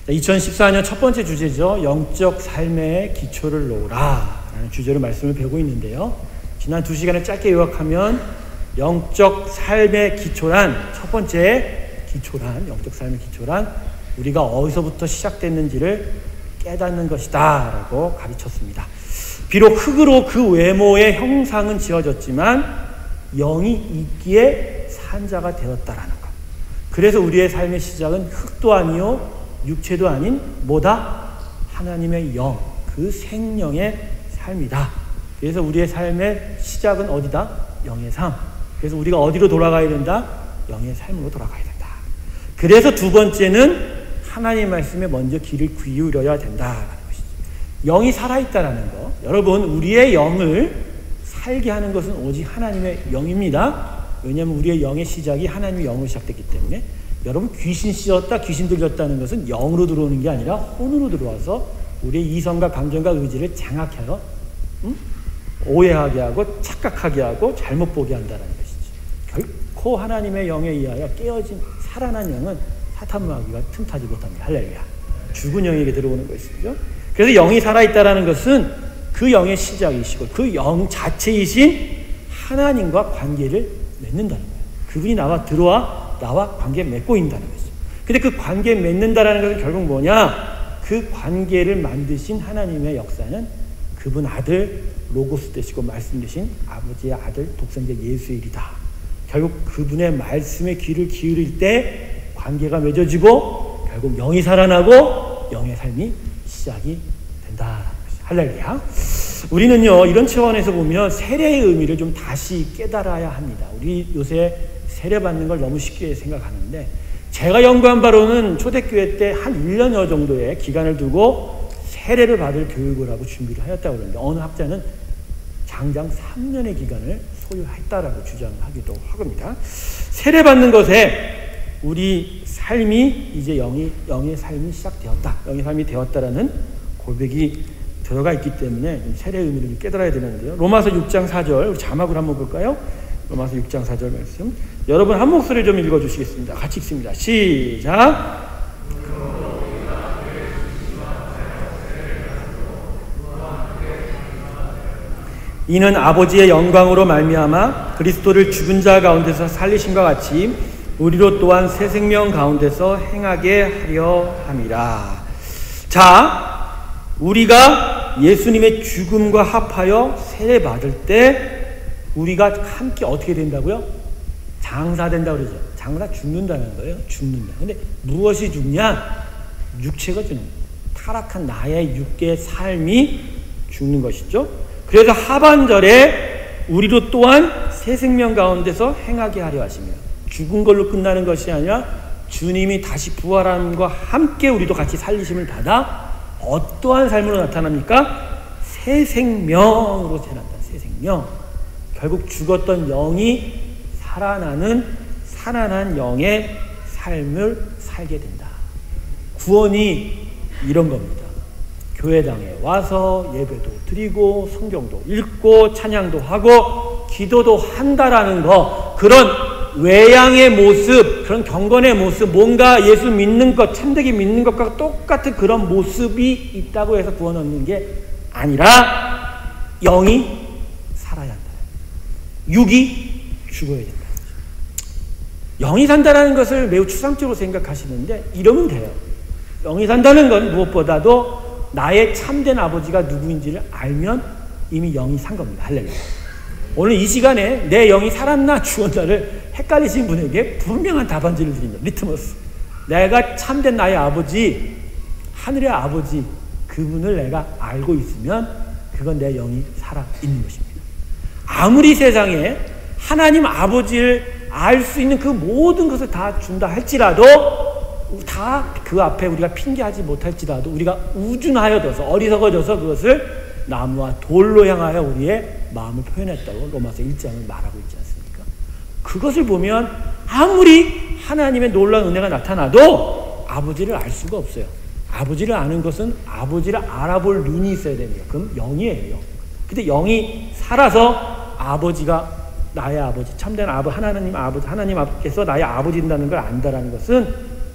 2014년 첫 번째 주제죠. 영적 삶의 기초를 놓으라 라는 주제로 말씀을 배우고 있는데요. 지난 2시간을 짧게 요약하면 영적 삶의 기초란, 첫 번째 기초란, 영적 삶의 기초란 우리가 어디서부터 시작됐는지를 깨닫는 것이다 라고 가르쳤습니다. 비록 흙으로 그 외모의 형상은 지어졌지만 영이 있기에 산 자가 되었다라는 것. 그래서 우리의 삶의 시작은 흙도 아니요 육체도 아닌 뭐다? 하나님의 영, 그 생명의 삶이다. 그래서 우리의 삶의 시작은 어디다? 영의 삶. 그래서 우리가 어디로 돌아가야 된다? 영의 삶으로 돌아가야 된다. 그래서 두 번째는 하나님의 말씀에 먼저 귀를 기울여야 된다라는 것이죠. 영이 살아있다라는 거. 여러분, 우리의 영을 살게 하는 것은 오직 하나님의 영입니다. 왜냐하면 우리의 영의 시작이 하나님의 영으로 시작됐기 때문에. 여러분, 귀신 씌었다, 귀신 들렸다는 것은 영으로 들어오는 게 아니라 혼으로 들어와서 우리의 이성과 감정과 의지를 장악해서 오해하게 하고 착각하게 하고 잘못 보게 한다는 것이죠. 결코 하나님의 영에 의하여 깨어진 살아난 영은 사탄 마귀가 틈타지 못합니다. 할렐루야. 죽은 영에게 들어오는 것이죠. 그래서 영이 살아있다는 것은 그 영의 시작이시고 그 영 자체이신 하나님과 관계를 맺는다는 거예요. 그분이 나와 관계 맺고 있다는 거죠. 근데 그 관계 맺는다라는 것은 결국 뭐냐? 그 관계를 만드신 하나님의 역사는 그분 아들 로고스 되시고 말씀 되신 아버지의 아들 독생자 예수의 일이다. 결국 그분의 말씀에 귀를 기울일 때 관계가 맺어지고 결국 영이 살아나고 영의 삶이 시작이 된다라는 것이죠. 할렐루야. 우리는요, 이런 차원에서 보면 세례의 의미를 좀 다시 깨달아야 합니다. 우리 요새 세례 받는 걸 너무 쉽게 생각하는데, 제가 연구한 바로는 초대교회 때 한 1년여 정도의 기간을 두고 세례를 받을 교육을 하고 준비를 하였다고 그러는데, 어느 학자는 장장 3년의 기간을 소요했다라고 주장하기도 합니다. 세례 받는 것에 우리 삶이 이제 영의 삶이 시작되었다, 영의 삶이 되었다라는 고백이 들어가 있기 때문에 세례 의미를 깨달아야 되는데요. 로마서 6장 4절 우리 자막으로 한번 볼까요? 로마서 6장 4절 말씀. 여러분 한 목소리 좀 읽어주시겠습니다. 같이 읽습니다. 시작. 이는 아버지의 영광으로 말미암아 그리스도를 죽은 자 가운데서 살리심과 같이 우리로 또한 새 생명 가운데서 행하게 하려 함이라. 자, 우리가 예수님의 죽음과 합하여 세례 받을 때 우리가 함께 어떻게 된다고요? 장사된다고 그러죠. 장사 죽는다는 거예요. 죽는다. 근데 무엇이 죽냐? 육체가 죽는 거예요. 타락한 나의 육계의 삶이 죽는 것이죠. 그래서 하반절에 우리로 또한 새 생명 가운데서 행하게 하려 하시며, 죽은 걸로 끝나는 것이 아니라 주님이 다시 부활함과 함께 우리도 같이 살리심을 받아 어떠한 삶으로 나타납니까? 새 생명으로 태어난다. 새 생명. 결국 죽었던 영이 살아난 영의 삶을 살게 된다. 구원이 이런 겁니다. 교회당에 와서 예배도 드리고 성경도 읽고 찬양도 하고 기도도 한다라는 거, 그런 외양의 모습, 그런 경건의 모습, 뭔가 예수 믿는 것, 참되게 믿는 것과 똑같은 그런 모습이 있다고 해서 구원 얻는 게 아니라 영이 살아야 한다. 육이 죽어야 된다. 영이 산다는 것을 매우 추상적으로 생각하시는데 이러면 돼요. 영이 산다는 건 무엇보다도 나의 참된 아버지가 누구인지를 알면 이미 영이 산 겁니다. 할렐루야. 오늘 이 시간에 내 영이 살았나 죽었나를 헷갈리신 분에게 분명한 답안지를 드립니다. 리트머스. 내가 참된 나의 아버지, 하늘의 아버지, 그분을 내가 알고 있으면 그건 내 영이 살아있는 것입니다. 아무리 세상에 하나님 아버지를 알 수 있는 그 모든 것을 다 준다 할지라도, 다 그 앞에 우리가 핑계하지 못할지라도, 우리가 우준하여져서 어리석어져서 그것을 나무와 돌로 향하여 우리의 마음을 표현했다고 로마서 1장을 말하고 있지 않습니까? 그것을 보면 아무리 하나님의 놀라운 은혜가 나타나도 아버지를 알 수가 없어요. 아버지를 아는 것은 아버지를 알아볼 눈이 있어야 됩니다. 그럼 영이에요. 근데 영이 살아서 아버지가 나의 아버지, 참된 하나님 아버지께서 나의 아버지인다는 걸 안다라는 것은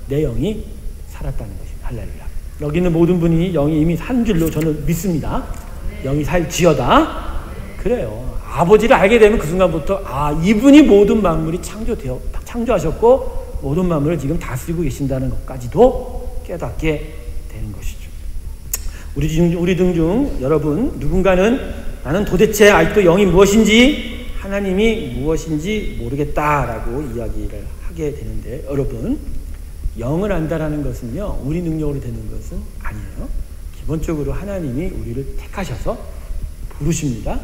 내 영이 살았다는 것입니다. 할렐루야. 여기 있는 모든 분이 영이 이미 산 줄로 저는 믿습니다. 영이 살지어다. 그래요. 아버지를 알게 되면 그 순간부터 이분이 모든 만물이 창조하셨고 모든 만물을 지금 다스리고 계신다는 것까지도 깨닫게 되는 것이죠. 우리 등 중 여러분 누군가는 나는 도대체 아직도 영이 무엇인지 하나님이 무엇인지 모르겠다라고 이야기를 하게 되는데, 여러분 영을 안다라는 것은요 우리 능력으로 되는 것은 아니에요. 기본적으로 하나님이 우리를 택하셔서 부르십니다.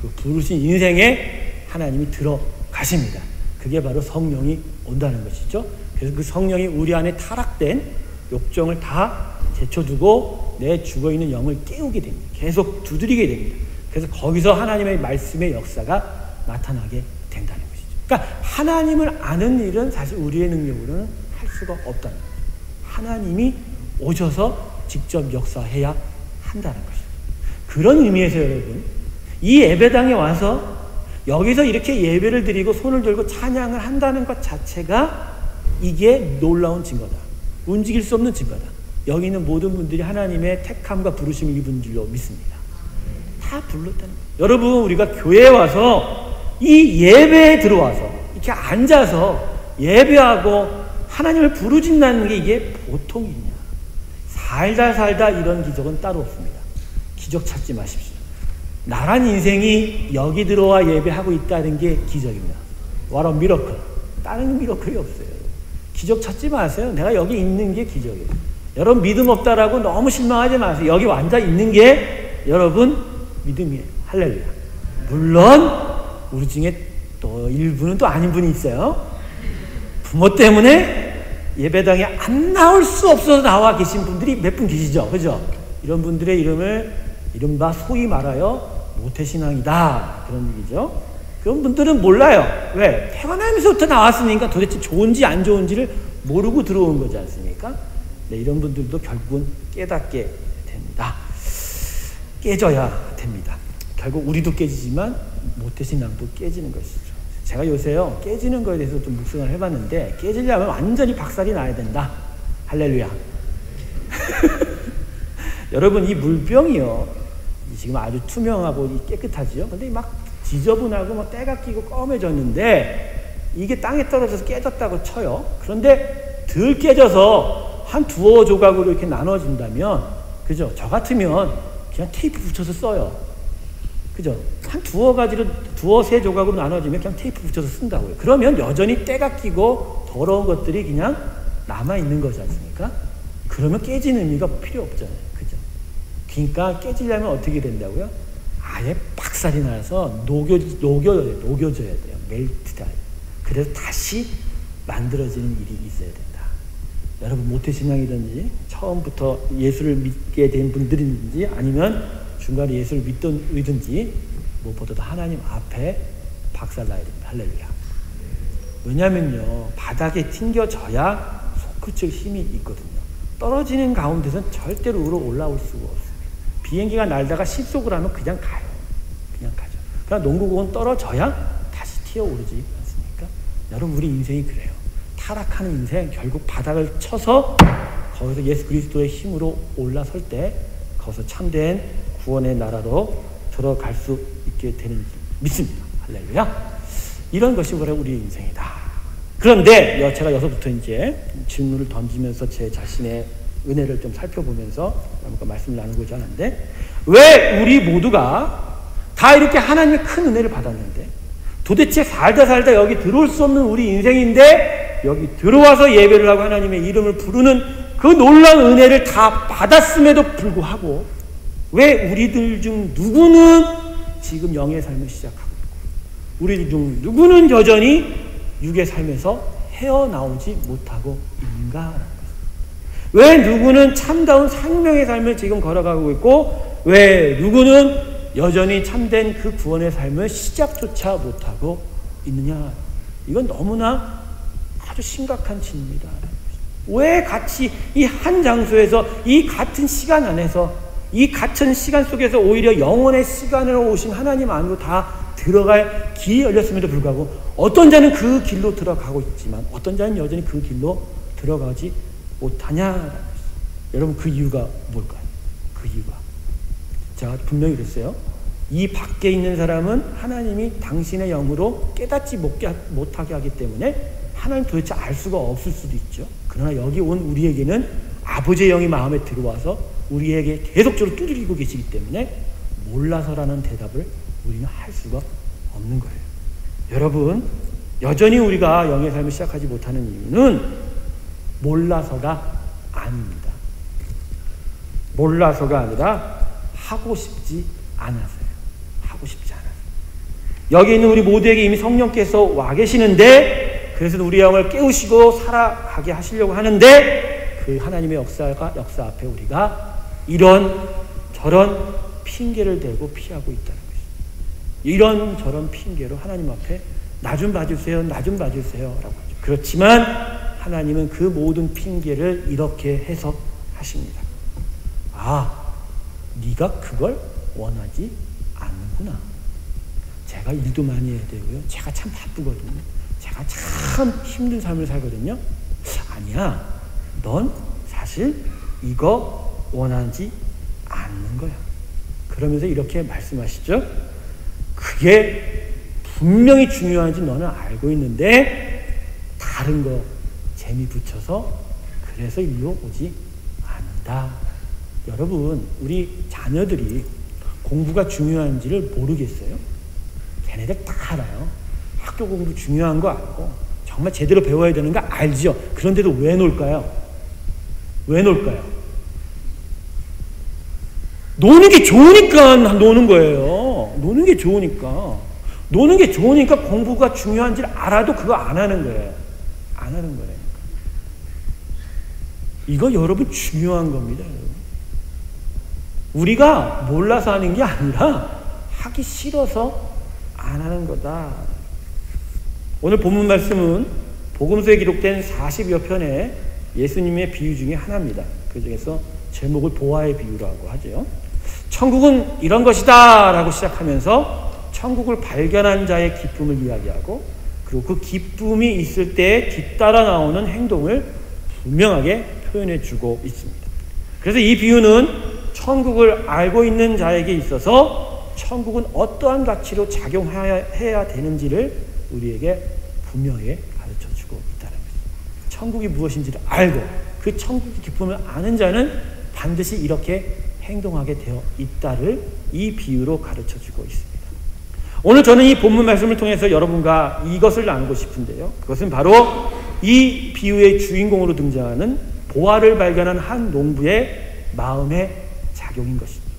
그 부르신 인생에 하나님이 들어가십니다. 그게 바로 성령이 온다는 것이죠. 그래서 그 성령이 우리 안에 타락된 욕정을 다 제쳐두고 내 죽어있는 영을 깨우게 됩니다. 계속 두드리게 됩니다. 그래서 거기서 하나님의 말씀의 역사가 나타나게 된다는 것이죠. 그러니까 하나님을 아는 일은 사실 우리의 능력으로는 할 수가 없다는 거죠. 하나님이 오셔서 직접 역사해야 한다는 것이죠. 그런 의미에서 여러분 이 예배당에 와서 여기서 이렇게 예배를 드리고 손을 들고 찬양을 한다는 것 자체가 이게 놀라운 증거다. 움직일 수 없는 증거다. 여기 있는 모든 분들이 하나님의 택함과 부르심을 입은 줄로 믿습니다. 다 불렀다는 거예요. 여러분 우리가 교회에 와서 이 예배에 들어와서 이렇게 앉아서 예배하고 하나님을 부르진다는 게 이게 보통이냐. 살다 이런 기적은 따로 없습니다. 기적 찾지 마십시오. 나란 인생이 여기 들어와 예배하고 있다는 게 기적입니다. What a miracle. 다른 미러클이 없어요. 기적 찾지 마세요. 내가 여기 있는 게 기적이에요. 여러분 믿음 없다라고 너무 실망하지 마세요. 여기 앉아 있는 게 여러분 믿음이에요. 할렐루야. 물론 우리 중에 또 일부는 또 아닌 분이 있어요. 부모 때문에 예배당에 안 나올 수 없어서 나와 계신 분들이 몇 분 계시죠. 그죠? 이런 분들의 이름을 이른바 소위 말하여 모태신앙이다. 그런 얘기죠. 그런 분들은 몰라요. 왜? 태어나면서부터 나왔으니까 도대체 좋은지 안 좋은지를 모르고 들어온 거지 않습니까? 네, 이런 분들도 결국은 깨닫게 됩니다. 깨져야 됩니다. 결국 우리도 깨지지만 모태신앙도 깨지는 것이죠. 제가 요새요 깨지는 거에 대해서 좀 묵상을 해봤는데, 깨지려면 완전히 박살이 나야 된다. 할렐루야. 여러분 이 물병이요 지금 아주 투명하고 깨끗하지요. 근데 막 지저분하고 막 때가 끼고 검해졌는데 이게 땅에 떨어져서 깨졌다고 쳐요. 그런데 덜 깨져서 한 두어 조각으로 이렇게 나눠진다면, 그죠? 저 같으면 그냥 테이프 붙여서 써요. 그죠? 한 두어 세 조각으로 나눠지면 그냥 테이프 붙여서 쓴다고요. 그러면 여전히 때가 끼고 더러운 것들이 그냥 남아있는 거지 않습니까? 그러면 깨지는 의미가 필요 없잖아요. 그죠? 그러니까 깨지려면 어떻게 된다고요? 아예 박살이 나서 녹여져야 돼요. 멜트다. 그래서 다시 만들어지는 일이 있어야 된다. 여러분 모태신앙이든지 처음부터 예수를 믿게 된 분들이든지 아니면 중간에 예수를 믿든지 무엇보다도 하나님 앞에 박살나야 됩니다. 할렐루야. 왜냐면요 바닥에 튕겨져야 솟구칠 힘이 있거든요. 떨어지는 가운데서는 절대로 위로 올라올 수가 없습니다. 비행기가 날다가 실속을 하면 그냥 가요. 그냥 가죠. 그러나 농구공은 떨어져야 다시 튀어오르지 않습니까? 여러분 우리 인생이 그래요. 타락하는 인생 결국 바닥을 쳐서 거기서 예수 그리스도의 힘으로 올라설 때 거기서 참된 구원의 나라로 들어갈 수 있게 되는 믿습니다. 할렐루야. 이런 것이 바로 우리의 인생이다. 그런데 제가 여기서부터 이제 질문을 던지면서 제 자신의 은혜를 좀 살펴보면서 말씀을 나누고자 하는데, 왜 우리 모두가 다 이렇게 하나님의 큰 은혜를 받았는데 도대체 살다 여기 들어올 수 없는 우리 인생인데 여기 들어와서 예배를 하고 하나님의 이름을 부르는 그 놀라운 은혜를 다 받았음에도 불구하고 왜 우리들 중 누구는 지금 영의 삶을 시작하고 있고 우리들 중 누구는 여전히 육의 삶에서 헤어나오지 못하고 있는가? 왜 누구는 참다운 생명의 삶을 지금 걸어가고 있고 왜 누구는 여전히 참된 그 구원의 삶을 시작조차 못하고 있느냐? 이건 너무나 아주 심각한 질문이다. 왜 같이 이 한 장소에서 이 같은 시간 안에서 이 같은 시간 속에서 오히려 영원의 시간으로 오신 하나님 안으로 다 들어갈 길이 열렸음에도 불구하고 어떤 자는 그 길로 들어가고 있지만 어떤 자는 여전히 그 길로 들어가지 못하냐. 여러분 그 이유가 뭘까요? 그 이유가 제가 분명히 그랬어요. 이 밖에 있는 사람은 하나님이 당신의 영으로 깨닫지 못하게 하기 때문에 하나님 도대체 알 수가 없을 수도 있죠. 그러나 여기 온 우리에게는 아버지의 영이 마음에 들어와서 우리에게 계속적으로 두드리고 계시기 때문에 몰라서라는 대답을 우리는 할 수가 없는 거예요. 여러분, 여전히 우리가 영의 삶을 시작하지 못하는 이유는 몰라서가 아닙니다. 몰라서가 아니라 하고 싶지 않아서요. 하고 싶지 않아서. 여기 있는 우리 모두에게 이미 성령께서 와 계시는데, 그래서 우리 영을 깨우시고 살아가게 하시려고 하는데, 그 하나님의 역사 앞에 우리가 이런 저런 핑계를 대고 피하고 있다는 것입니다. 이런 저런 핑계로 하나님 앞에 나 좀 봐주세요, 나 좀 봐주세요 라고 하죠. 그렇지만 하나님은 그 모든 핑계를 이렇게 해석하십니다. 아, 네가 그걸 원하지 않는구나. 제가 일도 많이 해야 되고요. 제가 참 바쁘거든요. 제가 참 힘든 삶을 살거든요. 아니야, 넌 사실 이거 원하지 않는 거야. 그러면서 이렇게 말씀하시죠. 그게 분명히 중요한지 너는 알고 있는데 다른 거 재미 붙여서 그래서 일로 오지 않는다. 여러분, 우리 자녀들이 공부가 중요한지를 모르겠어요? 걔네들 다 알아요. 학교 공부 중요한 거 알고 정말 제대로 배워야 되는 거 알죠? 그런데도 왜 놀까요? 왜 놀까요? 노는 게 좋으니까 노는 거예요. 노는 게 좋으니까. 노는 게 좋으니까 공부가 중요한지를 알아도 그거 안 하는 거예요. 안 하는 거예요. 이거 여러분 중요한 겁니다. 여러분. 우리가 몰라서 하는 게 아니라 하기 싫어서 안 하는 거다. 오늘 본문 말씀은 복음서에 기록된 40여 편의 예수님의 비유 중에 하나입니다. 그 중에서 제목을 보아의 비유라고 하죠. 천국은 이런 것이다 라고 시작하면서 천국을 발견한 자의 기쁨을 이야기하고, 그리고 그 기쁨이 있을 때 뒤따라 나오는 행동을 분명하게 표현해 주고 있습니다. 그래서 이 비유는 천국을 알고 있는 자에게 있어서 천국은 어떠한 가치로 작용해야 되는지를 우리에게 분명하게 가르쳐 주고 있다는 것입니다. 천국이 무엇인지를 알고 그 천국의 기쁨을 아는 자는 반드시 이렇게 행동하게 되어 있다를 이 비유로 가르쳐 주고 있습니다. 오늘 저는 이 본문 말씀을 통해서 여러분과 이것을 나누고 싶은데요. 그것은 바로 이 비유의 주인공으로 등장하는 보화를 발견한 한 농부의 마음의 작용인 것입니다.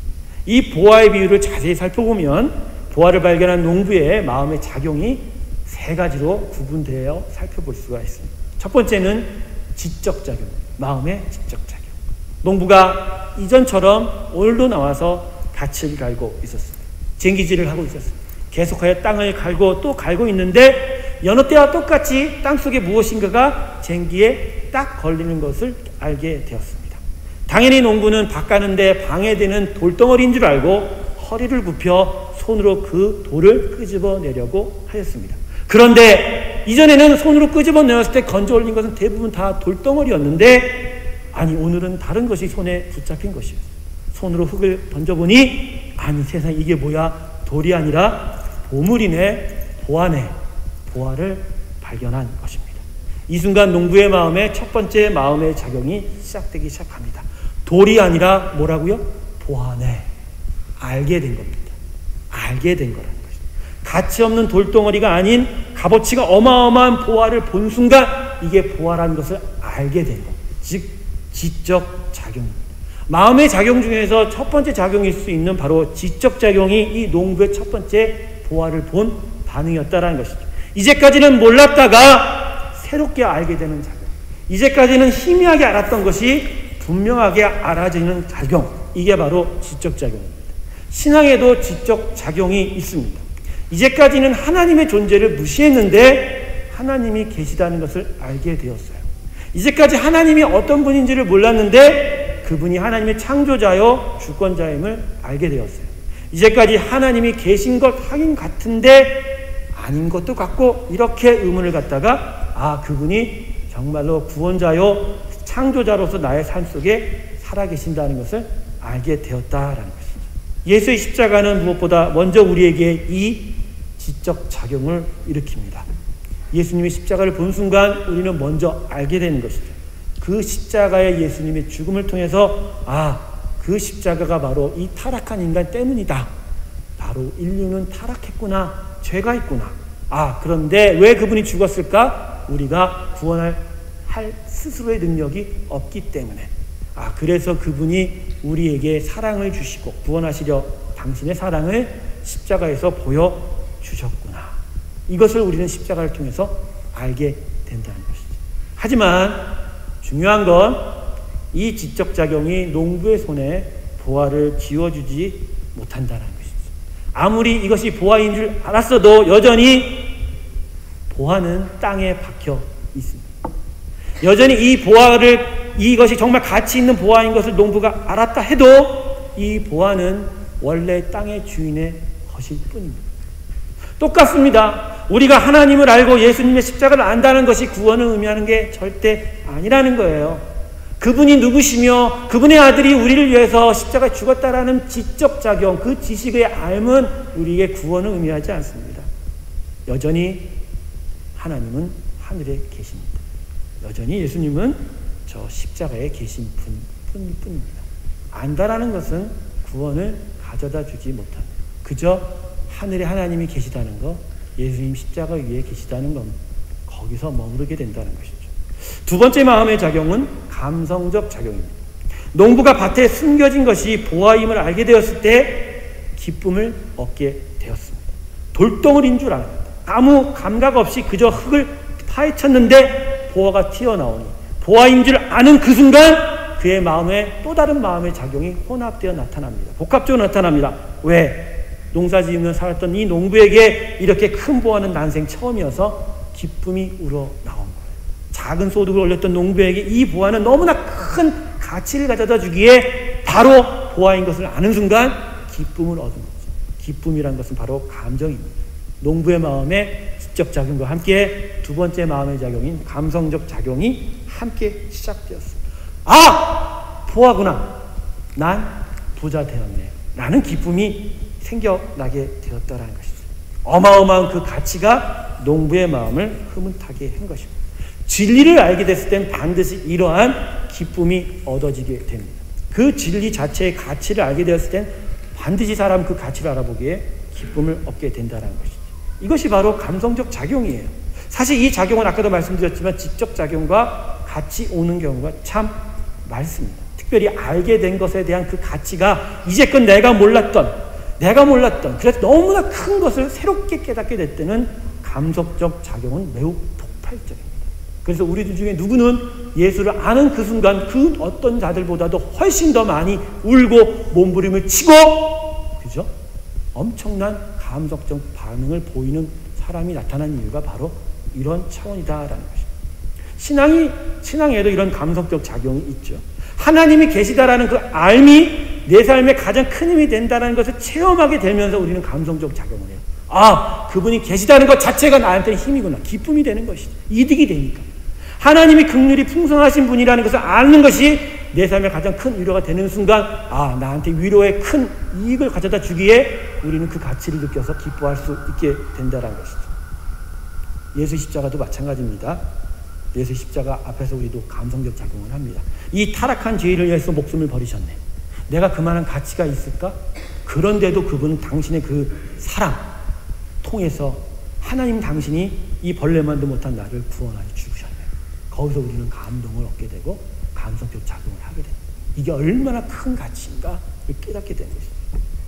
이 보화의 비유를 자세히 살펴보면 보화를 발견한 농부의 마음의 작용이 세 가지로 구분되어 살펴볼 수가 있습니다. 첫 번째는 지적 작용, 마음의 지적 작용. 농부가 이전처럼 오늘도 나와서 밭을 갈고 있었습니다. 쟁기질을 하고 있었습니다. 계속하여 땅을 갈고 또 갈고 있는데 여느 때와 똑같이 땅속에 무엇인가가 쟁기에 딱 걸리는 것을 알게 되었습니다. 당연히 농부는 밭 가는데 방해되는 돌덩어리인 줄 알고 허리를 굽혀 손으로 그 돌을 끄집어내려고 하였습니다. 그런데 이전에는 손으로 끄집어내었을 때 건져 올린 것은 대부분 다 돌덩어리였는데, 아니 오늘은 다른 것이 손에 붙잡힌 것이었어요. 손으로 흙을 던져보니 아니 세상에 이게 뭐야, 돌이 아니라 보물이네, 보화네. 보화를 발견한 것입니다. 이 순간 농부의 마음에 첫 번째 마음의 작용이 시작되기 시작합니다. 돌이 아니라 뭐라고요? 보화네. 알게 된 겁니다. 알게 된 거라는 것입니다. 가치 없는 돌덩어리가 아닌 값어치가 어마어마한 보화를 본 순간 이게 보화라는 것을 알게 된 것. 즉 지적 작용입니다. 마음의 작용 중에서 첫 번째 작용일 수 있는 바로 지적 작용이 이 농부의 첫 번째 보화를 본 반응이었다라는 것이죠. 이제까지는 몰랐다가 새롭게 알게 되는 작용. 이제까지는 희미하게 알았던 것이 분명하게 알아지는 작용. 이게 바로 지적 작용입니다. 신앙에도 지적 작용이 있습니다. 이제까지는 하나님의 존재를 무시했는데 하나님이 계시다는 것을 알게 되었어요. 이제까지 하나님이 어떤 분인지를 몰랐는데 그분이 하나님의 창조자요 주권자임을 알게 되었어요. 이제까지 하나님이 계신 것 하긴 같은데 아닌 것도 같고 이렇게 의문을 갖다가 그분이 정말로 구원자요 창조자로서 나의 삶 속에 살아계신다는 것을 알게 되었다라는 것이죠. 예수의 십자가는 무엇보다 먼저 우리에게 이 지적 작용을 일으킵니다. 예수님의 십자가를 본 순간 우리는 먼저 알게 되는 것이죠. 그 십자가의 예수님의 죽음을 통해서 그 십자가가 바로 이 타락한 인간 때문이다. 바로 인류는 타락했구나. 죄가 있구나. 그런데 왜 그분이 죽었을까? 우리가 구원할 스스로의 능력이 없기 때문에. 그래서 그분이 우리에게 사랑을 주시고 구원하시려 당신의 사랑을 십자가에서 보여주셨구나. 이것을 우리는 십자가를 통해서 알게 된다는 것이죠. 하지만 중요한 건 이 지적작용이 농부의 손에 보화를 쥐어주지 못한다는 것이죠. 아무리 이것이 보화인 줄 알았어도 여전히 보화는 땅에 박혀 있습니다. 여전히 이 보화를, 이것이 정말 가치 있는 보화인 것을 농부가 알았다 해도 이 보화는 원래 땅의 주인의 것일 뿐입니다. 똑같습니다. 우리가 하나님을 알고 예수님의 십자가를 안다는 것이 구원을 의미하는 게 절대 아니라는 거예요. 그분이 누구시며 그분의 아들이 우리를 위해서 십자가에 죽었다라는 지적작용, 그 지식의 알면 우리에게 구원을 의미하지 않습니다. 여전히 하나님은 하늘에 계십니다. 여전히 예수님은 저 십자가에 계신 뿐입니다. 안다라는 것은 구원을 가져다 주지 못합니다. 그저 하늘에 하나님이 계시다는 것, 예수님 십자가 위에 계시다는 것, 거기서 머무르게 된다는 것이죠. 두 번째 마음의 작용은 감성적 작용입니다. 농부가 밭에 숨겨진 것이 보화임을 알게 되었을 때 기쁨을 얻게 되었습니다. 돌덩어리인 줄 알았다. 아무 감각 없이 그저 흙을 파헤쳤는데 보화가 튀어나오니 보화인 줄 아는 그 순간 그의 마음에 또 다른 마음의 작용이 혼합되어 나타납니다. 복합적으로 나타납니다. 왜? 농사 지으며 살았던 이 농부에게 이렇게 큰 보화는 난생 처음이어서 기쁨이 우러나온 거예요. 작은 소득을 올렸던 농부에게 이 보화는 너무나 큰 가치를 가져다 주기에 바로 보화인 것을 아는 순간 기쁨을 얻은 거죠. 기쁨이란 것은 바로 감정입니다. 농부의 마음에 지적 작용과 함께 두 번째 마음의 작용인 감성적 작용이 함께 시작되었습니다. 보화구나. 난 부자 되었네. 라는 기쁨이 생겨나게 되었다는 것이죠. 어마어마한 그 가치가 농부의 마음을 흐뭇하게 한 것입니다. 진리를 알게 됐을 땐 반드시 이러한 기쁨이 얻어지게 됩니다. 그 진리 자체의 가치를 알게 되었을 땐 반드시 사람 그 가치를 알아보기에 기쁨을 얻게 된다는 것이죠. 이것이 바로 감성적 작용이에요. 사실 이 작용은 아까도 말씀드렸지만 지적 작용과 같이 오는 경우가 참 많습니다. 특별히 알게 된 것에 대한 그 가치가 이제껏 내가 몰랐던 그래서 너무나 큰 것을 새롭게 깨닫게 될 때는 감성적 작용은 매우 폭발적입니다. 그래서 우리들 중에 누구는 예수를 아는 그 순간 그 어떤 자들보다도 훨씬 더 많이 울고 몸부림을 치고, 그죠? 엄청난 감성적 반응을 보이는 사람이 나타난 이유가 바로 이런 차원이다라는 것입니다. 신앙에도 이런 감성적 작용이 있죠. 하나님이 계시다라는 그 알미 내 삶에 가장 큰 힘이 된다는 것을 체험하게 되면서 우리는 감성적 작용을 해요. 그분이 계시다는 것 자체가 나한테 힘이구나. 기쁨이 되는 것이죠. 이득이 되니까. 하나님이 긍휼이 풍성하신 분이라는 것을 아는 것이 내 삶에 가장 큰 위로가 되는 순간 나한테 위로의 큰 이익을 가져다 주기에 우리는 그 가치를 느껴서 기뻐할 수 있게 된다는 것이죠. 예수 십자가도 마찬가지입니다. 예수 십자가 앞에서 우리도 감성적 작용을 합니다. 이 타락한 죄인을 위해서 목숨을 버리셨네. 내가 그만한 가치가 있을까? 그런데도 그분은 당신의 그 사랑 통해서 하나님 당신이 이 벌레만도 못한 나를 구원하여 죽으셨네. 거기서 우리는 감동을 얻게 되고 감성적 작용을 하게 됩니다. 이게 얼마나 큰 가치인가 깨닫게 되는 것입니다.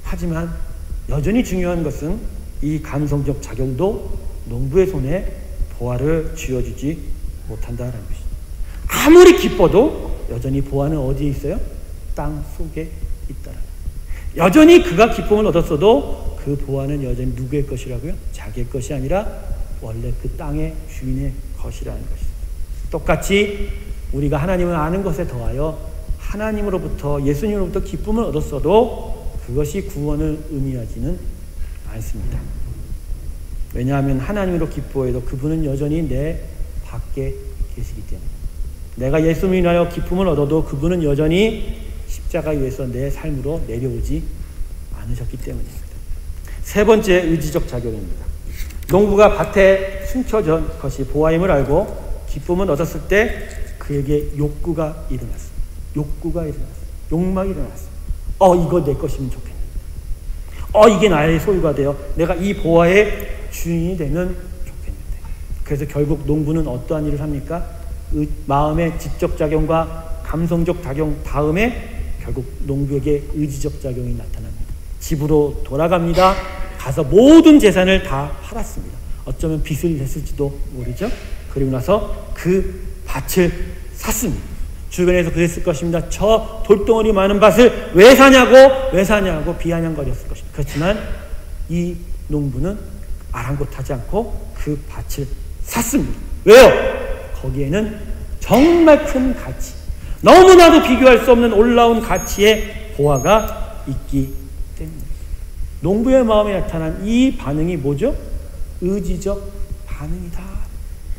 하지만 여전히 중요한 것은 이 감성적 작용도 농부의 손에 보화를 쥐어주지 못한다는 것입니다. 아무리 기뻐도 여전히 보화는 어디에 있어요? 땅 속에 있다는 거예요. 여전히 그가 기쁨을 얻었어도 그 보화는 여전히 누구의 것이라고요? 자기의 것이 아니라 원래 그 땅의 주인의 것이라는 것입니다. 똑같이 우리가 하나님을 아는 것에 더하여 하나님으로부터 예수님으로부터 기쁨을 얻었어도 그것이 구원을 의미하지는 않습니다. 왜냐하면 하나님으로 기뻐해도 그분은 여전히 내 밖에 계시기 때문에 내가 예수님을 인하여 기쁨을 얻어도 그분은 여전히 십자가 위에서 내 삶으로 내려오지 않으셨기 때문입니다. 세 번째 의지적 작용입니다. 농부가 밭에 숨겨진 것이 보화임을 알고 기쁨을 얻었을 때 그에게 욕구가 일어났습니다. 욕구가 일어났습니다. 욕망이 일어났습니다. 이거 내 것이면 좋겠는데. 이게 나의 소유가 되어 내가 이 보화의 주인이 되면 좋겠는데. 그래서 결국 농부는 어떠한 일을 합니까? 마음의 지적 작용과 감성적 작용 다음에 결국 농부에게 의지적 작용이 나타납니다. 집으로 돌아갑니다. 가서 모든 재산을 다 팔았습니다. 어쩌면 빚을 냈을지도 모르죠. 그리고 나서 그 밭을 샀습니다. 주변에서 그랬을 것입니다. 저 돌덩어리 많은 밭을 왜 사냐고 비아냥거렸을 것입니다. 그렇지만 이 농부는 아랑곳하지 않고 그 밭을 샀습니다. 왜요? 거기에는 정말 큰 가치, 너무나도 비교할 수 없는 놀라운 가치의 보화가 있기 때문입니다. 농부의 마음에 나타난 이 반응이 뭐죠? 의지적 반응이다.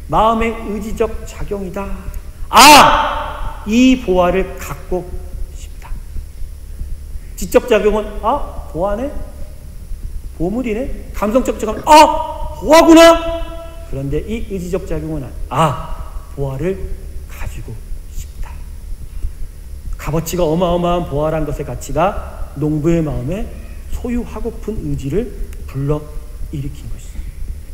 마음의 의지적 작용이다. 이 보화를 갖고 싶다. 지적 작용은 보화네? 보물이네? 감성적 작용은 보화구나? 그런데 이 의지적 작용은 보화를 가지고 싶다. 값어치가 어마어마한 보화란 것의 가치가 농부의 마음에 소유하고픈 의지를 불러일으킨 것입니다.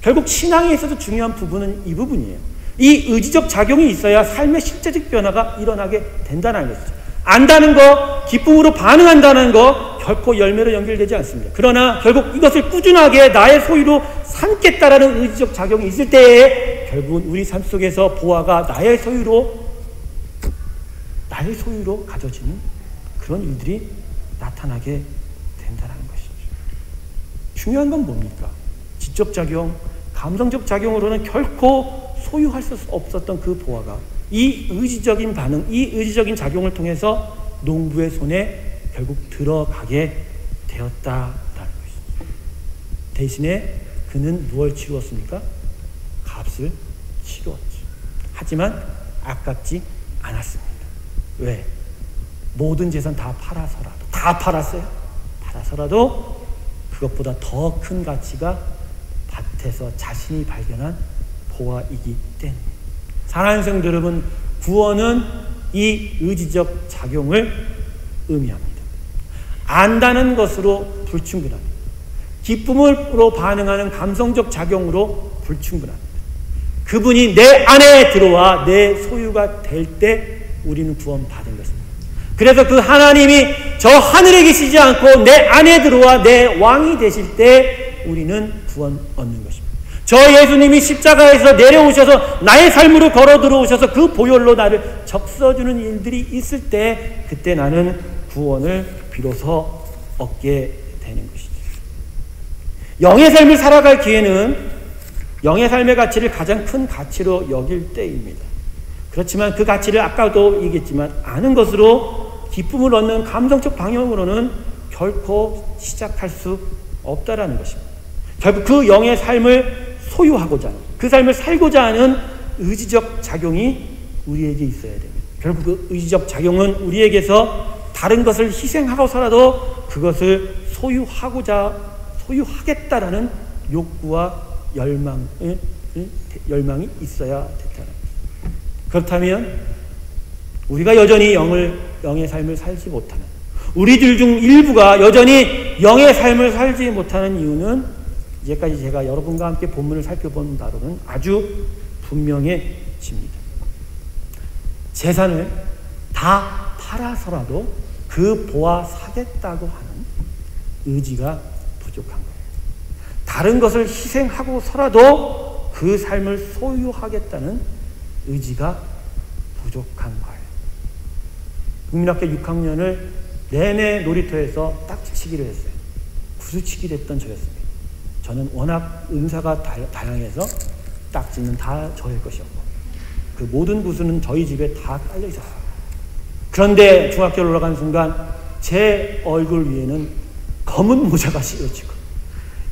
결국 신앙에 있어서 중요한 부분은 이 부분이에요. 이 의지적 작용이 있어야 삶의 실제적 변화가 일어나게 된다는 것이죠. 안다는 거, 기쁨으로 반응한다는 거 결코 열매로 연결되지 않습니다. 그러나 결국 이것을 꾸준하게 나의 소유로 삼겠다라는 의지적 작용이 있을 때에 결국은 우리 삶 속에서 보화가 나의 소유로 가져지는 그런 일들이 나타나게 된다는 것이죠. 중요한 건 뭡니까? 지적 작용, 감성적 작용으로는 결코 소유할 수 없었던 그 보화가 이 의지적인 반응, 이 의지적인 작용을 통해서 농부의 손에 결국 들어가게 되었다라는 것이죠. 대신에 그는 무엇을 치루었습니까? 값을 치루었죠. 하지만 아깝지 않았습니다. 왜? 모든 재산 다 팔아서라도 그것보다 더 큰 가치가 밭에서 자신이 발견한 보화이기 때문에. 사랑하는 성도 여러분, 구원은 이 의지적 작용을 의미합니다. 안다는 것으로 불충분합니다. 기쁨으로 반응하는 감성적 작용으로 불충분합니다. 그분이 내 안에 들어와 내 소유가 될 때 우리는 구원받은 것입니다. 그래서 그 하나님이 저 하늘에 계시지 않고 내 안에 들어와 내 왕이 되실 때 우리는 구원 얻는 것입니다. 저 예수님이 십자가에서 내려오셔서 나의 삶으로 걸어 들어오셔서 그 보혈로 나를 적셔주는 일들이 있을 때 그때 나는 구원을 비로소 얻게 되는 것이죠. 영의 삶을 살아갈 기회는 영의 삶의 가치를 가장 큰 가치로 여길 때입니다. 그렇지만 그 가치를 아까도 얘기했지만 아는 것으로 기쁨을 얻는 감성적 방향으로는 결코 시작할 수 없다라는 것입니다. 결국 그 영의 삶을 소유하고자 하는, 그 삶을 살고자 하는 의지적 작용이 우리에게 있어야 됩니다. 결국 그 의지적 작용은 우리에게서 다른 것을 희생하고서라도 그것을 소유하겠다라는 욕구와 열망이 있어야 된다는 것입니다. 그렇다면 우리가 여전히 영의 삶을 살지 못하는, 우리들 중 일부가 여전히 영의 삶을 살지 못하는 이유는 이제까지 제가 여러분과 함께 본문을 살펴본 바로는 아주 분명해집니다. 재산을 다 팔아서라도 그 보아 사겠다고 하는 의지가 부족한 거예요. 다른 것을 희생하고서라도 그 삶을 소유하겠다는 의지가 부족한 거예요. 국민학교 6학년을 내내 놀이터에서 딱지치기를 했어요. 구슬치기를 했던 저였습니다. 저는 워낙 은사가 다양해서 딱지는 다 저의 것이었고 그 모든 구슬은 저희 집에 다 깔려 있었어요. 그런데 중학교를 올라간 순간 제 얼굴 위에는 검은 모자가 씌워지고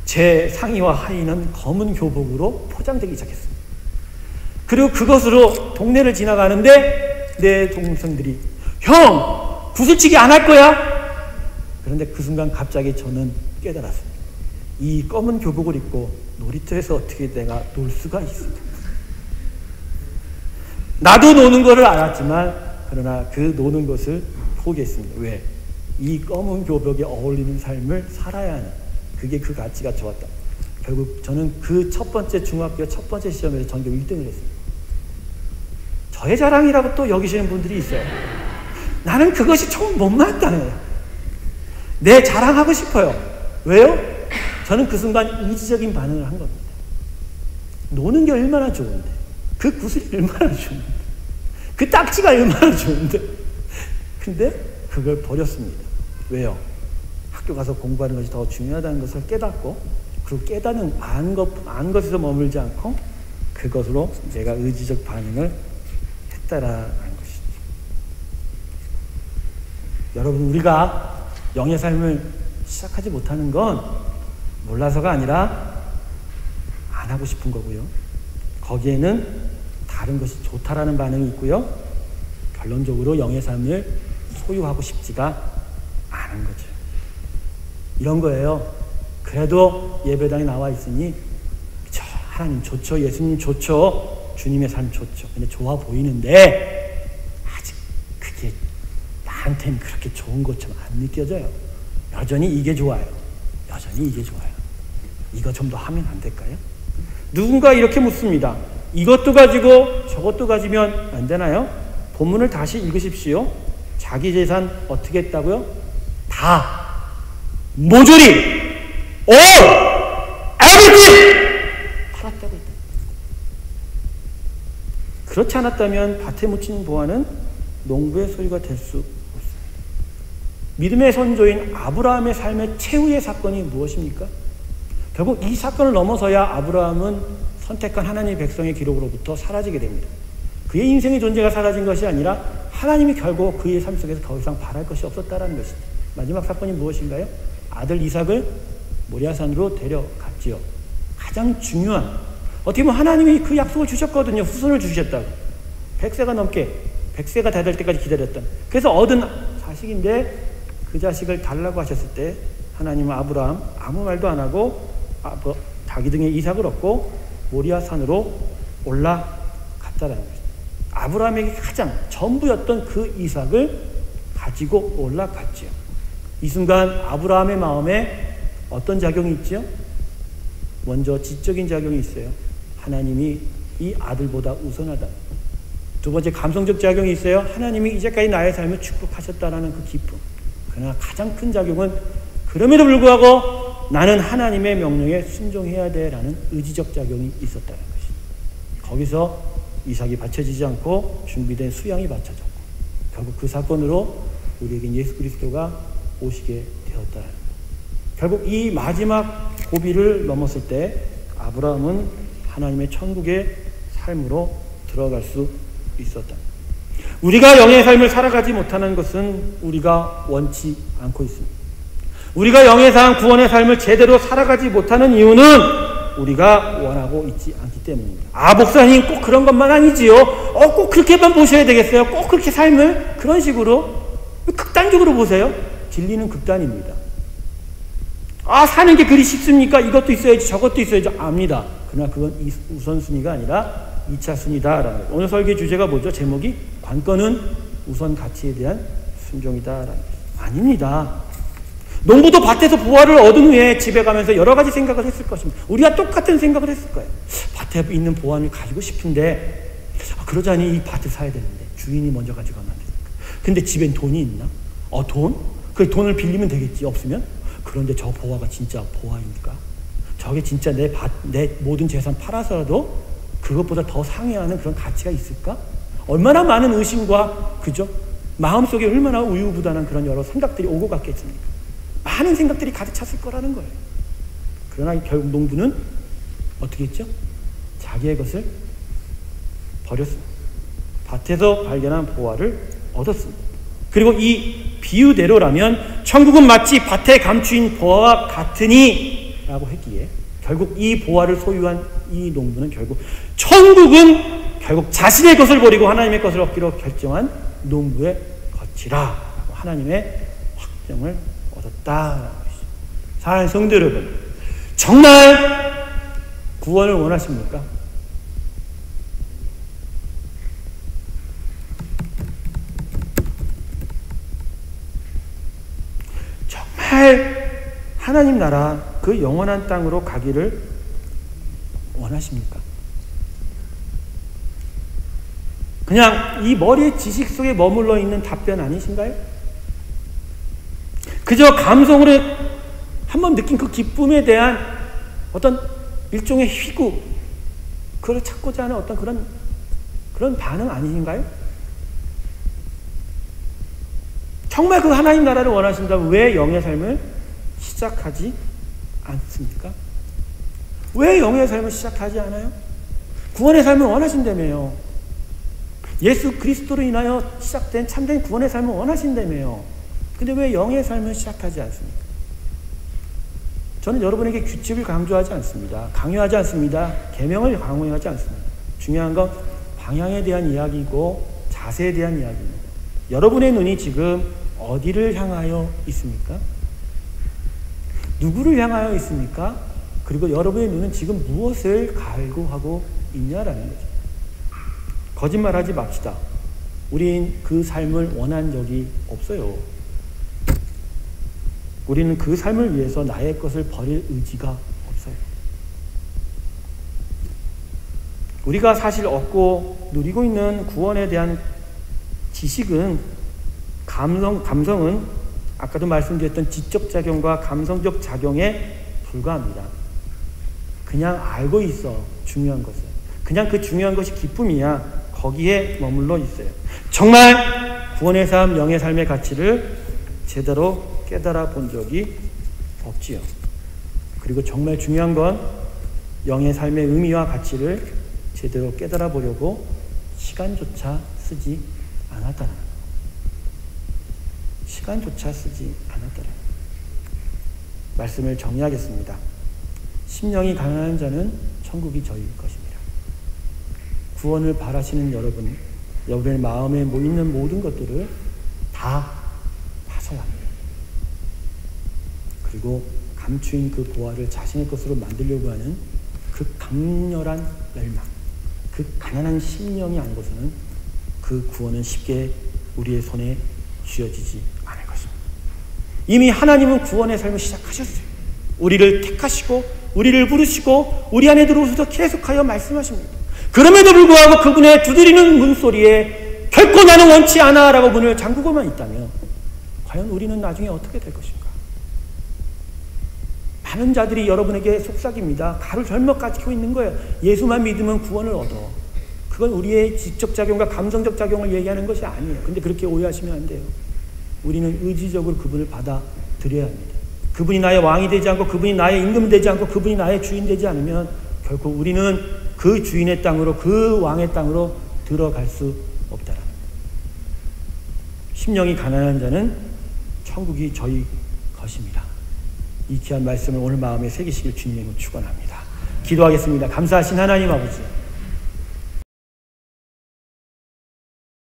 제 상의와 하의는 검은 교복으로 포장되기 시작했습니다. 그리고 그것으로 동네를 지나가는데 내 동생들이 형! 구슬치기 안 할 거야? 그런데 그 순간 갑자기 저는 깨달았습니다. 이 검은 교복을 입고 놀이터에서 어떻게 내가 놀 수가 있을까? 나도 노는 것을 알았지만 그러나 그 노는 것을 포기했습니다. 왜? 이 검은 교복에 어울리는 삶을 살아야 하는, 그게 그 가치가 좋았다. 결국 저는 그 첫 번째 중학교 첫 번째 시험에서 전교 1등을 했습니다. 저의 자랑이라고 또 여기시는 분들이 있어요. 나는 그것이 좀 못맞다는 거예요. 내 자랑하고 싶어요. 왜요? 저는 그 순간 의지적인 반응을 한 겁니다. 노는 게 얼마나 좋은데, 그 구슬이 얼마나 좋은데, 그 딱지가 얼마나 좋은데, 근데 그걸 버렸습니다. 왜요? 학교 가서 공부하는 것이 더 중요하다는 것을 깨닫고, 그 깨닫는 안 것에서 머물지 않고 그것으로 제가 의지적 반응을 했다라는 것이죠. 여러분, 우리가 영의 삶을 시작하지 못하는 건 몰라서가 아니라 안 하고 싶은 거고요. 거기에는 다른 것이 좋다라는 반응이 있고요. 결론적으로 영의 삶을 소유하고 싶지가 않은 거죠. 이런 거예요. 그래도 예배당에 나와 있으니 하나님 좋죠, 예수님 좋죠, 주님의 삶 좋죠. 근데 좋아 보이는데 아직 그게 나한테는 그렇게 좋은 것처럼 안 느껴져요. 여전히 이게 좋아요. 여전히 이게 좋아요. 이거 좀 더 하면 안 될까요? 누군가 이렇게 묻습니다. 이것도 가지고 저것도 가지면 안 되나요? 본문을 다시 읽으십시오. 자기 재산 어떻게 했다고요? 다, 모조리, all, everything 팔았다고 했다. 그렇지 않았다면 밭에 묻힌 보화는 농부의 소유가 될 수 없습니다. 믿음의 선조인 아브라함의 삶의 최후의 사건이 무엇입니까? 결국 이 사건을 넘어서야 아브라함은 선택한 하나님의 백성의 기록으로부터 사라지게 됩니다. 그의 인생의 존재가 사라진 것이 아니라 하나님이 결국 그의 삶 속에서 더 이상 바랄 것이 없었다는 것이죠. 마지막 사건이 무엇인가요? 아들 이삭을 모리아산으로 데려갔지요. 가장 중요한, 어떻게 보면 하나님이 그 약속을 주셨거든요. 후손을 주셨다고. 100세가 다 될 때까지 기다렸던. 그래서 얻은 자식인데 그 자식을 달라고 하셨을 때 하나님은 아브라함 아무 말도 안 하고 자기 등에 이삭을 얻고 모리아산으로 올라갔다라는 거죠. 아브라함에게 가장 전부였던 그 이삭을 가지고 올라갔지요. 이 순간 아브라함의 마음에 어떤 작용이 있죠? 먼저 지적인 작용이 있어요. 하나님이 이 아들보다 우선하다. 두 번째 감성적 작용이 있어요. 하나님이 이제까지 나의 삶을 축복하셨다라는 그 기쁨. 그러나 가장 큰 작용은 그럼에도 불구하고 나는 하나님의 명령에 순종해야 돼라는 의지적 작용이 있었다는 것이. 거기서 이삭이 바쳐지지 않고 준비된 수양이 바쳐졌고 결국 그 사건으로 우리에게 예수 그리스도가 오시게 되었다. 결국 이 마지막 고비를 넘었을 때 아브라함은 하나님의 천국의 삶으로 들어갈 수 있었다. 우리가 영의 삶을 살아가지 못하는 것은 우리가 원치 않고 있습니다. 우리가 영의 삶, 구원의 삶을 제대로 살아가지 못하는 이유는 우리가 원하고 있지 않기 때문입니다. 아, 목사님 꼭 그런 것만 아니지요. 꼭 그렇게만 보셔야 되겠어요. 꼭 그렇게 삶을 그런 식으로 극단적으로 보세요. 진리는 극단입니다. 아, 사는 게 그리 쉽습니까? 이것도 있어야지 저것도 있어야지 압니다. 그러나 그건 우선순위가 아니라 2차 순위다라는 거예요. 오늘 설계 주제가 뭐죠? 제목이 관건은 우선 가치에 대한 순종이다라는 거예요. 아닙니다. 농부도 밭에서 보화를 얻은 후에 집에 가면서 여러 가지 생각을 했을 것입니다. 우리가 똑같은 생각을 했을 거예요. 밭에 있는 보화를 가지고 싶은데 그러자니 이 밭을 사야 되는데 주인이 먼저 가져가면 안 되니까. 근데 집엔 돈이 있나? 돈? 그 돈을 빌리면 되겠지. 없으면? 그런데 저 보화가 진짜 보화입니까? 저게 진짜 내 모든 재산 팔아서라도 그것보다 더 상회하는 그런 가치가 있을까? 얼마나 많은 의심과 그죠? 마음속에 얼마나 우유부단한 그런 여러 생각들이 오고 갔겠습니까? 많은 생각들이 가득 찼을 거라는 거예요. 그러나 결국 농부는 어떻게 했죠? 자기의 것을 버렸습니다. 밭에서 발견한 보화를 얻었습니다. 그리고 이 비유대로라면 천국은 마치 밭에 감추인 보화와 같으니 라고 했기에 결국 이 보화를 소유한 이 농부는 결국 자신의 것을 버리고 하나님의 것을 얻기로 결정한 농부의 것이라 하나님의 확정을 얻었다. 사랑하는 성도 여러분, 정말 구원을 원하십니까? 정말 하나님 나라 그 영원한 땅으로 가기를 원하십니까? 그냥 이 머리의 지식 속에 머물러 있는 답변 아니신가요? 그저 감성으로 한번 느낀 그 기쁨에 대한 어떤 일종의 희구, 그걸 찾고자 하는 어떤 그런 반응 아니신가요? 정말 그 하나님 나라를 원하신다면 왜 영의 삶을 시작하지 않습니까? 왜 영의 삶을 시작하지 않아요? 구원의 삶을 원하신다며요. 예수 그리스도로 인하여 시작된 참된 구원의 삶을 원하신다며요. 근데 왜 영의 삶을 시작하지 않습니까? 저는 여러분에게 규칙을 강조하지 않습니다. 강요하지 않습니다. 계명을 강요하지 않습니다. 중요한 건 방향에 대한 이야기이고 자세에 대한 이야기입니다. 여러분의 눈이 지금 어디를 향하여 있습니까? 누구를 향하여 있습니까? 그리고 여러분의 눈은 지금 무엇을 갈구하고 있냐라는 거죠. 거짓말하지 맙시다. 우린 그 삶을 원한 적이 없어요. 우리는 그 삶을 위해서 나의 것을 버릴 의지가 없어요. 우리가 사실 얻고 누리고 있는 구원에 대한 지식은 감성은 아까도 말씀드렸던 지적 작용과 감성적 작용에 불과합니다. 그냥 알고 있어, 중요한 것은. 그냥 그 중요한 것이 기쁨이야. 거기에 머물러 있어요. 정말 구원의 삶, 영의 삶의 가치를 제대로 깨달아 본 적이 없지요. 그리고 정말 중요한 건 영의 삶의 의미와 가치를 제대로 깨달아 보려고 시간조차 쓰지 않았다는 것. 시간조차 쓰지 않았다는 것. 말씀을 정리하겠습니다. 심령이 가난한 자는 천국이 저희일 것입니다. 구원을 바라시는 여러분의 마음에 있는 모든 것들을 다 파서야 합니다. 그리고 감추인 그 보화를 자신의 것으로 만들려고 하는 그 강렬한 열망, 그 가난한 심령이 아니고서는 그 구원은 쉽게 우리의 손에 쥐어지지 않을 것입니다. 이미 하나님은 구원의 삶을 시작하셨어요. 우리를 택하시고 우리를 부르시고 우리 안에 들어오셔서 계속하여 말씀하십니다. 그럼에도 불구하고 그분의 두드리는 문소리에 결코 나는 원치 않아 라고 문을 잠그고만 있다면 과연 우리는 나중에 어떻게 될 것인가? 많은 자들이 여러분에게 속삭입니다. 가루 절먹 가지고 있는 거예요. 예수만 믿으면 구원을 얻어. 그건 우리의 지적 작용과 감성적 작용을 얘기하는 것이 아니에요. 근데 그렇게 오해하시면 안 돼요. 우리는 의지적으로 그분을 받아들여야 합니다. 그분이 나의 왕이 되지 않고 그분이 나의 임금 되지 않고 그분이 나의 주인 되지 않으면 결코 우리는 그 주인의 땅으로 그 왕의 땅으로 들어갈 수 없다라. 심령이 가난한 자는 천국이 저희 것입니다. 이 귀한 말씀을 오늘 마음에 새기시길 주님의 이름으로 축원합니다. 기도하겠습니다. 감사하신 하나님 아버지,